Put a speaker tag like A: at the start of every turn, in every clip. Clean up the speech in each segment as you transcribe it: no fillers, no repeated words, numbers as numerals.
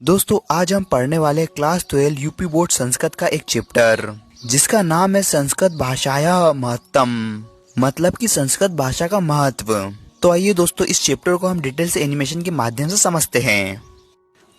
A: दोस्तों आज हम पढ़ने वाले क्लास 12 यूपी बोर्ड संस्कृत का एक चैप्टर जिसका नाम है संस्कृत भाषाया महत्तम, मतलब कि संस्कृत भाषा का महत्व। तो आइए दोस्तों इस चैप्टर को हम डिटेल से एनिमेशन के माध्यम से समझते हैं।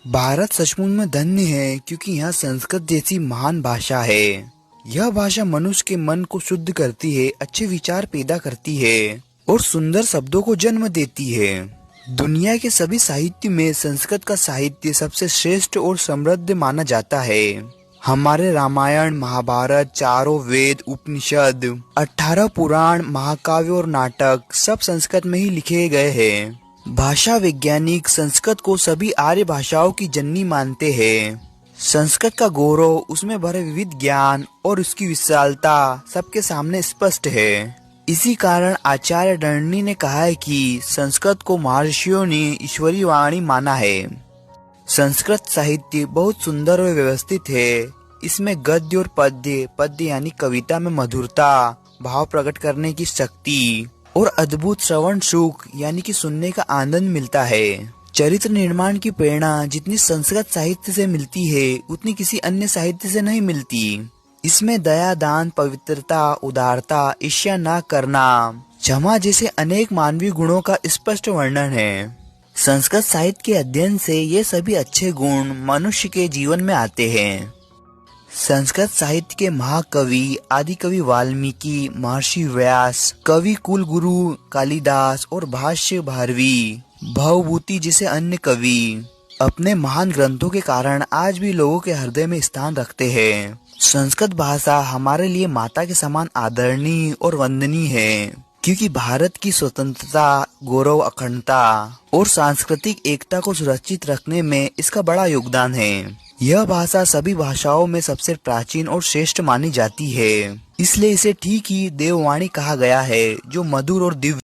A: भारत सचमुच में धन्य है क्योंकि यहाँ संस्कृत जैसी महान भाषा है। यह भाषा मनुष्य के मन को शुद्ध करती है, अच्छे विचार पैदा करती है और सुंदर शब्दों को जन्म देती है। दुनिया के सभी साहित्य में संस्कृत का साहित्य सबसे श्रेष्ठ और समृद्ध माना जाता है। हमारे रामायण, महाभारत, चारों वेद, उपनिषद, 18 पुराण, महाकाव्य और नाटक सब संस्कृत में ही लिखे गए हैं। भाषा वैज्ञानिक संस्कृत को सभी आर्य भाषाओं की जननी मानते हैं। संस्कृत का गौरव, उसमें भरे विविध ज्ञान और उसकी विशालता सबके सामने स्पष्ट है। इसी कारण आचार्य दंडनी ने कहा है कि संस्कृत को महर्षियों ने ईश्वरी वाणी माना है। संस्कृत साहित्य बहुत सुंदर और व्यवस्थित है। इसमें गद्य और पद्य यानी कविता में मधुरता, भाव प्रकट करने की शक्ति और अद्भुत श्रवण सुख यानी कि सुनने का आनंद मिलता है। चरित्र निर्माण की प्रेरणा जितनी संस्कृत साहित्य से मिलती है उतनी किसी अन्य साहित्य से नहीं मिलती। इसमें दया, दान, पवित्रता, उदारता, ईर्ष्या न करना, क्षमा जैसे अनेक मानवीय गुणों का स्पष्ट वर्णन है। संस्कृत साहित्य के अध्ययन से ये सभी अच्छे गुण मनुष्य के जीवन में आते हैं। संस्कृत साहित्य के महाकवि आदि कवि वाल्मीकि, महर्षि व्यास, कवि कुल गुरु कालिदास और भाष्य भारवी, भवभूति जैसे अन्य कवि अपने महान ग्रंथों के कारण आज भी लोगों के हृदय में स्थान रखते हैं। संस्कृत भाषा हमारे लिए माता के समान आदरणीय और वंदनीय है क्योंकि भारत की स्वतंत्रता, गौरव, अखंडता और सांस्कृतिक एकता को सुरक्षित रखने में इसका बड़ा योगदान है। यह भाषा सभी भाषाओं में सबसे प्राचीन और श्रेष्ठ मानी जाती है, इसलिए इसे ठीक ही देववाणी कहा गया है जो मधुर और दिव्य